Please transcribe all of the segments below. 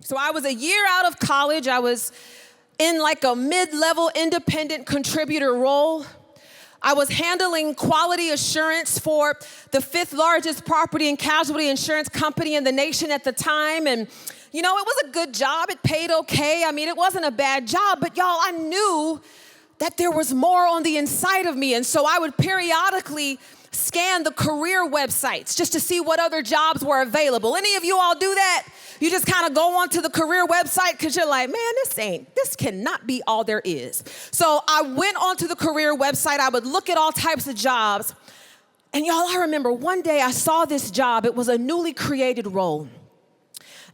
So I was a year out of college. I was in like a mid-level independent contributor role. I was handling quality assurance for the 5th largest property and casualty insurance company in the nation at the time. And, you know, it was a good job. It paid okay. I mean, it wasn't a bad job. But y'all, I knew that there was more on the inside of me. And so I would periodically scan the career websites just to see what other jobs were available. Any of you all do that? You just kind of go onto the career website because you're like, man, this cannot be all there is. So I went onto the career website. I would look at all types of jobs. And y'all, I remember one day I saw this job. It was a newly created role.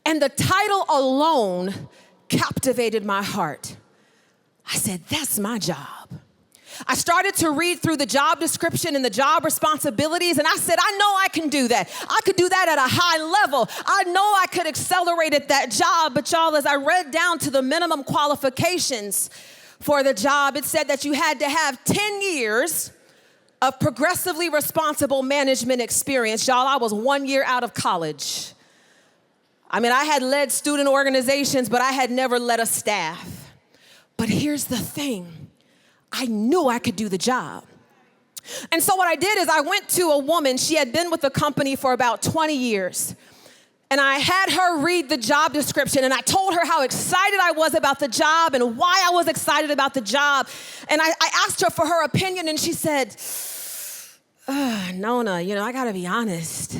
And the title alone captivated my heart. I said, that's my job. I started to read through the job description and the job responsibilities, and I said, I know I can do that. I could do that at a high level. I know I could accelerate at that job, but y'all, as I read down to the minimum qualifications for the job, it said that you had to have 10 years of progressively responsible management experience. Y'all, I was 1 year out of college. I mean, I had led student organizations, but I had never led a staff. But here's the thing. I knew I could do the job. And so what I did is I went to a woman. She had been with the company for about 20 years. And I had her read the job description, and I told her how excited I was about the job and why I was excited about the job. And I asked her for her opinion, and she said, Nona, you know, I gotta be honest.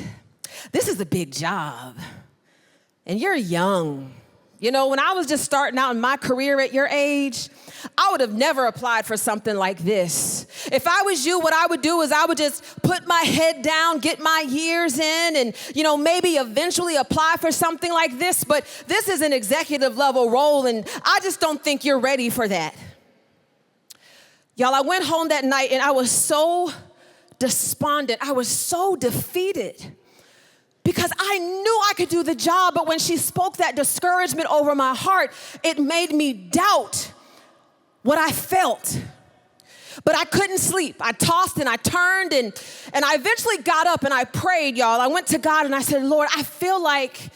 This is a big job, and you're young. You know, when I was just starting out in my career at your age, I would have never applied for something like this. If I was you, what I would do is I would just put my head down, get my years in, and, you know, maybe eventually apply for something like this. But this is an executive level role, and I just don't think you're ready for that. Y'all, I went home that night, and I was so despondent. I was so defeated. Because I knew I could do the job, but when she spoke that discouragement over my heart, it made me doubt what I felt. But I couldn't sleep. I tossed and I turned, and I eventually got up and I prayed, y'all. I went to God and I said, Lord, I feel like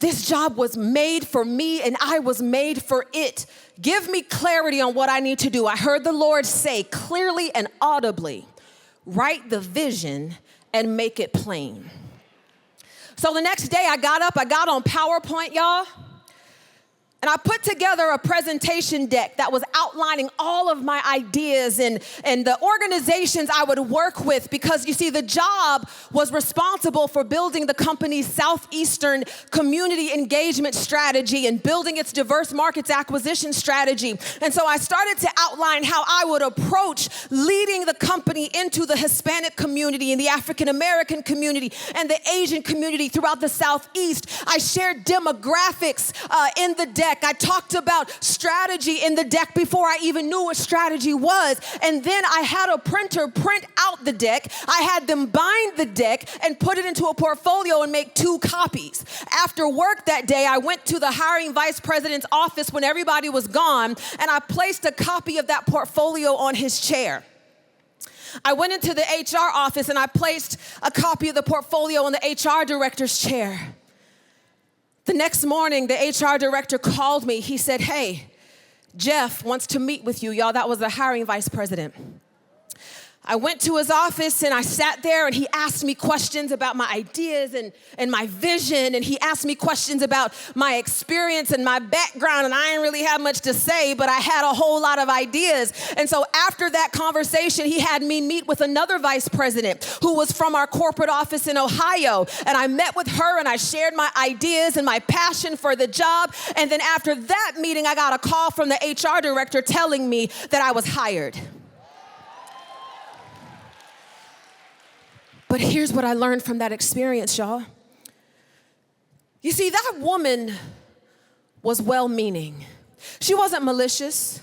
this job was made for me and I was made for it. Give me clarity on what I need to do. I heard the Lord say clearly and audibly, write the vision and make it plain. So the next day I got up, I got on PowerPoint, y'all, and I put together a presentation deck that was outlining all of my ideas and the organizations I would work with, because you see, the job was responsible for building the company's Southeastern community engagement strategy and building its diverse markets acquisition strategy. And so I started to outline how I would approach leading the company into the Hispanic community and the African American community and the Asian community throughout the Southeast. I shared demographics in the deck. I talked about strategy in the deck before I even knew what strategy was. And then I had a printer print out the deck. I had them bind the deck and put it into a portfolio and make 2 copies. After work that day, I went to the hiring vice president's office when everybody was gone, and I placed a copy of that portfolio on his chair. I went into the HR office and I placed a copy of the portfolio on the HR director's chair. The next morning, the HR director called me. He said, hey, Jeff wants to meet with you. Y'all, that was the hiring vice president. I went to his office and I sat there, and he asked me questions about my ideas and my vision, and he asked me questions about my experience and my background, and I didn't really have much to say, but I had a whole lot of ideas. And so after that conversation, he had me meet with another vice president who was from our corporate office in Ohio, and I met with her and I shared my ideas and my passion for the job. And then after that meeting, I got a call from the HR director telling me that I was hired. But here's what I learned from that experience, y'all. You see, that woman was well-meaning. She wasn't malicious,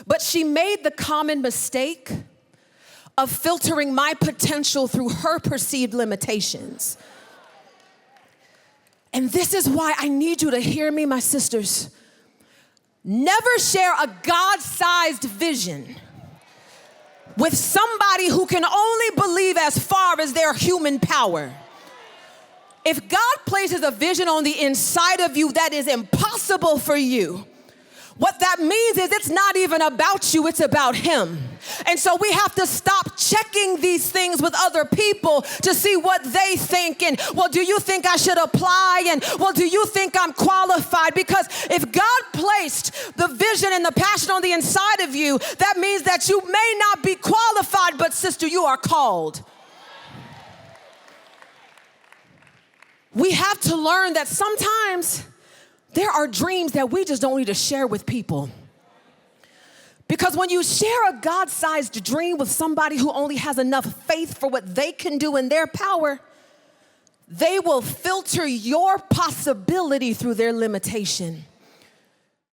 but she made the common mistake of filtering my potential through her perceived limitations. And this is why I need you to hear me, my sisters. Never share a God-sized vision with somebody who can only believe as far as their human power. if God places a vision on the inside of you that is impossible for you, what that means is it's not even about you, it's about him. And so we have to stop checking these things with other people to see what they think. And, well, do you think I should apply? And, well, do you think I'm qualified? Because if God placed the vision and the passion on the inside of you, that means that you may not be qualified, but sister, you are called. We have to learn that sometimes there are dreams that we just don't need to share with people. Because when you share a God-sized dream with somebody who only has enough faith for what they can do in their power, they will filter your possibility through their limitation.